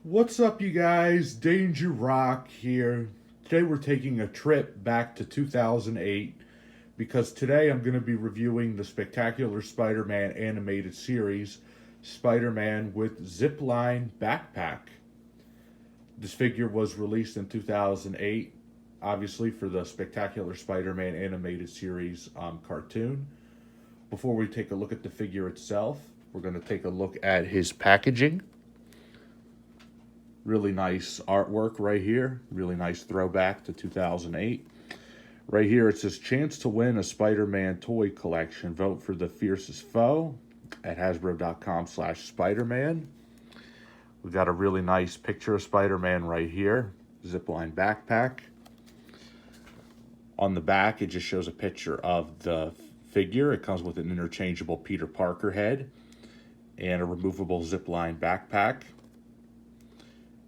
What's up, you guys? Danger Rock here. Today we're taking a trip back to 2008 because today I'm going to be reviewing the Spectacular Spider-Man animated series, Spider-Man with Zipline Backpack. This figure was released in 2008, obviously for the Spectacular Spider-Man animated series cartoon. Before we take a look at the figure itself, we're going to take a look at his packaging. Really nice artwork right here. Really nice throwback to 2008. Right here it says, chance to win a Spider-Man toy collection. Vote for the fiercest foe at hasbro.com/Spider-Man. We got a really nice picture of Spider-Man right here. Zipline backpack. On the back, it just shows a picture of the figure. It comes with an interchangeable Peter Parker head and a removable Zipline backpack.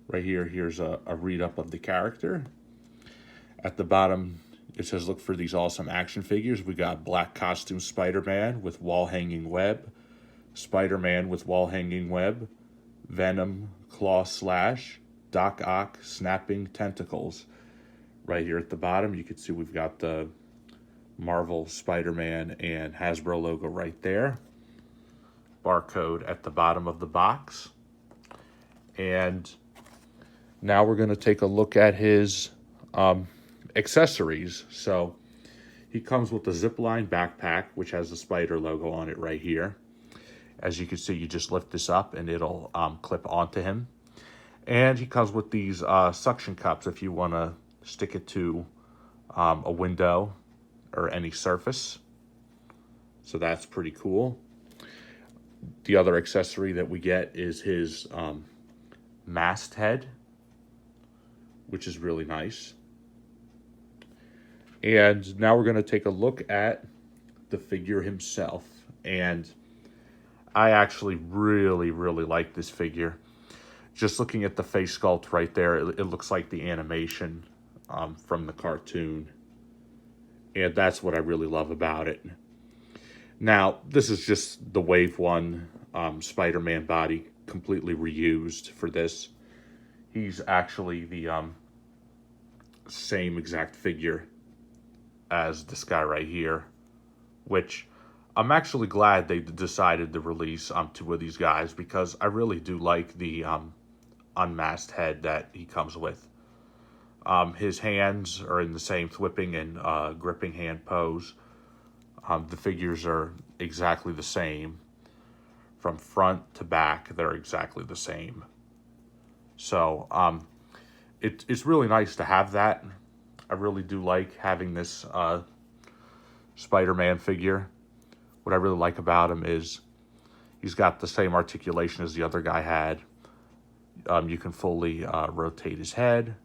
Right here, here's a read-up of the character. At the bottom, it says, look for these awesome action figures. We got black costume Spider-Man with wall-hanging web, Spider-Man with wall-hanging web, Venom, Claw Slash, Doc Ock, snapping tentacles. Right here at the bottom, you can see we've got the Marvel Spider-Man and Hasbro logo right there. Barcode at the bottom of the box. And now we're going to take a look at his accessories. So he comes with the Zipline backpack, which has the spider logo on it right here. As you can see, you just lift this up and it'll clip onto him. And he comes with these suction cups if you want to stick it to a window or any surface. So that's pretty cool. The other accessory that we get is his masthead, which is really nice. And now we're going to take a look at the figure himself. And I actually really like this figure. Just looking at the face sculpt right there, it looks like the animation from the cartoon. And that's what I really love about it. Now, this is just the Wave 1 Spider-Man body, completely reused for this. He's actually the same exact figure as this guy right here, which I'm actually glad they decided to release two of these guys, because I really do like the unmasked head that he comes with. His hands are in the same whipping and gripping hand pose. The figures are exactly the same. From front to back, they're exactly the same. So it's really nice to have that. I really do like having this Spider-Man figure. What I really like about him is he's got the same articulation as the other guy had. You can fully rotate his head.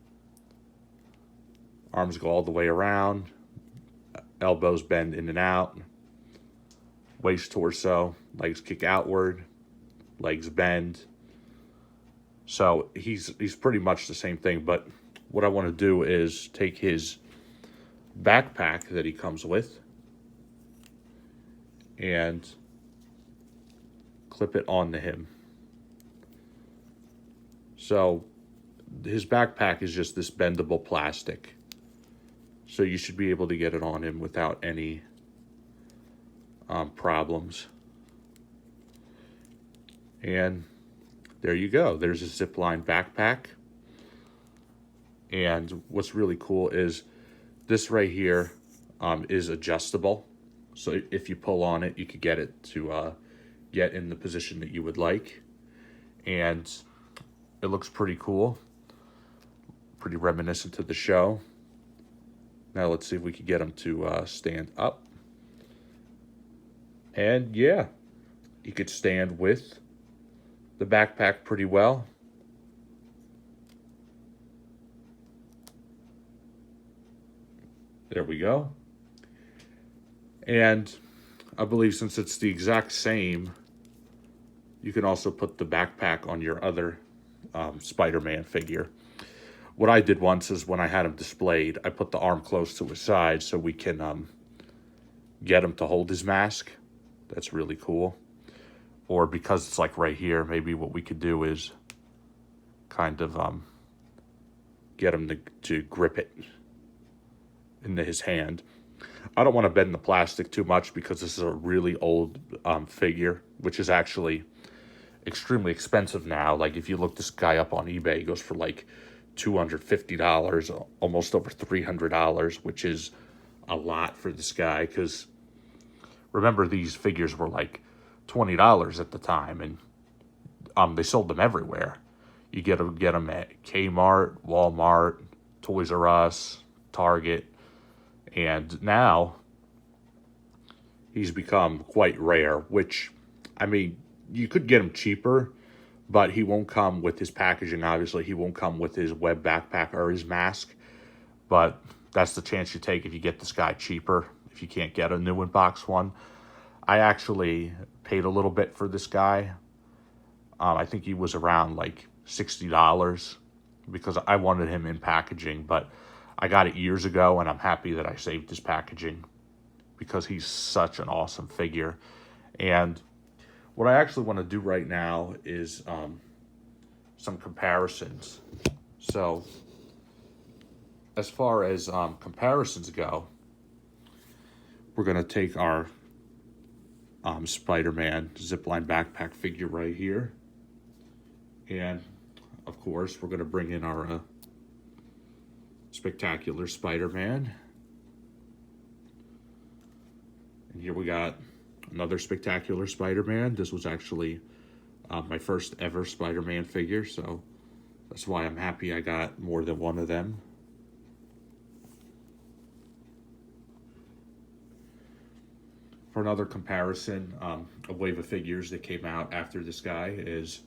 Arms go all the way around. Elbows bend in and out. Waist, torso, legs kick outward. Legs bend. So he's pretty much the same thing, but what I want to do is take his backpack that he comes with and clip it onto him. So his backpack is just this bendable plastic. So you should be able to get it on him without any problems. And there you go. There's a Zipline backpack. And what's really cool is this right here is adjustable. So if you pull on it, you could get it to get in the position that you would like. And it looks pretty cool. Pretty reminiscent to the show. Now let's see if we can get him to stand up. And yeah, he could stand with the backpack pretty well. There we go. And I believe since it's the exact same, you can also put the backpack on your other Spider-Man figure. What I did once is when I had him displayed, I put the arm close to his side so we can get him to hold his mask. That's really cool. Or because it's like right here, maybe what we could do is kind of get him to grip it into his hand. I don't want to bend the plastic too much because this is a really old figure, which is actually extremely expensive now. Like if you look this guy up on eBay, he goes for like $250, almost over $300, which is a lot for this guy. Because remember, these figures were like $20 at the time, and they sold them everywhere. You get them at Kmart, Walmart, Toys R Us, Target, and now he's become quite rare. Which, I mean, you could get him cheaper, but he won't come with his packaging. Obviously, he won't come with his web backpack or his mask. But that's the chance you take if you get this guy cheaper, if you can't get a new in-box one. I actually paid a little bit for this guy. I think he was around like $60 because I wanted him in packaging, but I got it years ago, and I'm happy that I saved his packaging because he's such an awesome figure. And what I actually want to do right now is some comparisons. So as far as comparisons go, we're going to take our Spider-Man Zipline backpack figure right here. And, of course, we're going to bring in our Spectacular Spider-Man. And here we got another Spectacular Spider-Man. This was actually my first ever Spider-Man figure, so that's why I'm happy I got more than one of them. For another comparison, a wave of figures that came out after this guy is,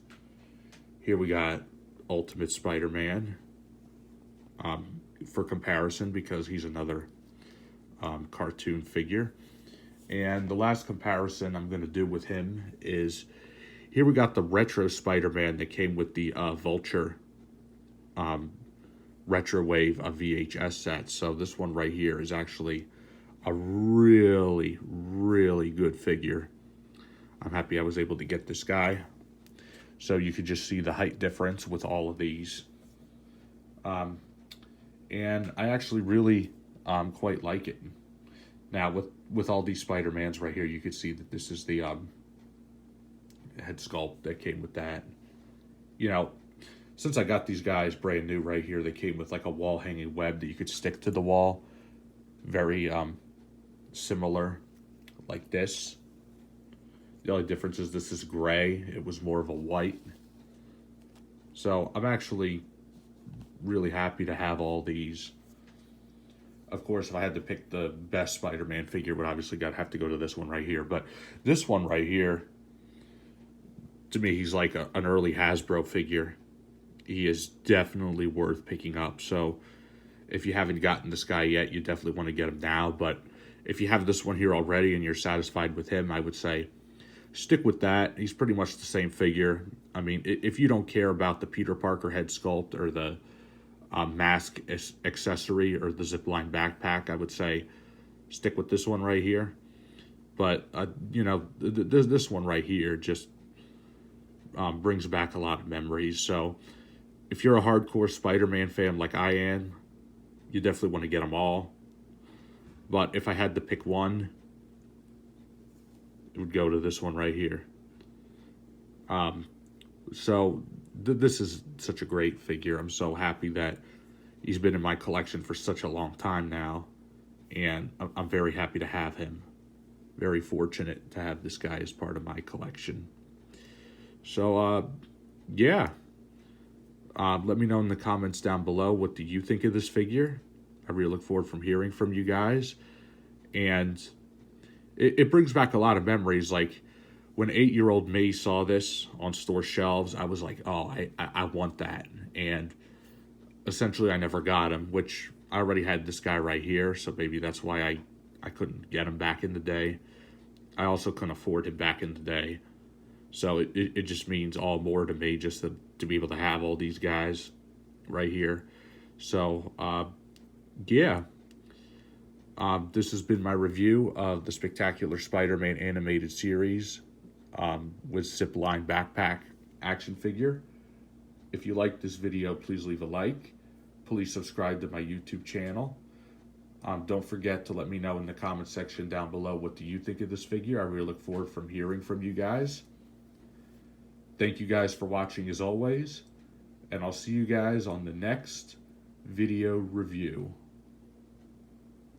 here we got Ultimate Spider-Man, for comparison, because he's another cartoon figure. And the last comparison I'm going to do with him is, here we got the retro Spider-Man that came with the Vulture Retro Wave VHS set. So this one right here is actually a really, really good figure. I'm happy I was able to get this guy. So you could just see the height difference with all of these. And I actually really quite like it. Now, with all these Spider-Mans right here, you could see that this is the head sculpt that came with that. You know, since I got these guys brand new right here, they came with like a wall-hanging web that you could stick to the wall. Very similar, like this. The only difference is this is gray. It was more of a white. So I'm actually really happy to have all these. Of course, if I had to pick the best Spider-Man figure, would obviously have to go to this one right here. But this one right here, to me, he's like an early Hasbro figure. He is definitely worth picking up. So if you haven't gotten this guy yet, you definitely want to get him now. But if you have this one here already and you're satisfied with him, I would say stick with that. He's pretty much the same figure. I mean, if you don't care about the Peter Parker head sculpt or the mask accessory or the Zipline backpack, I would say stick with this one right here. But, you know, this one right here just brings back a lot of memories. So if you're a hardcore Spider-Man fan like I am, you definitely want to get them all. But if I had to pick one, it would go to this one right here. So this is such a great figure. I'm so happy that he's been in my collection for such a long time now. And I'm very happy to have him. Very fortunate to have this guy as part of my collection. So, yeah. Let me know in the comments down below, what do you think of this figure? I really look forward from hearing from you guys. And it brings back a lot of memories. Like, when 8-year-old me saw this on store shelves, I was like, oh, I want that. And essentially, I never got him, which I already had this guy right here. So maybe that's why I couldn't get him back in the day. I also couldn't afford him back in the day. So it just means all more to me just to be able to have all these guys right here. So, yeah. This has been my review of the Spectacular Spider-Man animated series with Zipline backpack action figure. If you like this video, please leave a like. Please subscribe to my YouTube channel. Don't forget to let me know in the comment section down below, what do you think of this figure? I really look forward from hearing from you guys. Thank you guys for watching as always, and I'll see you guys on the next video review.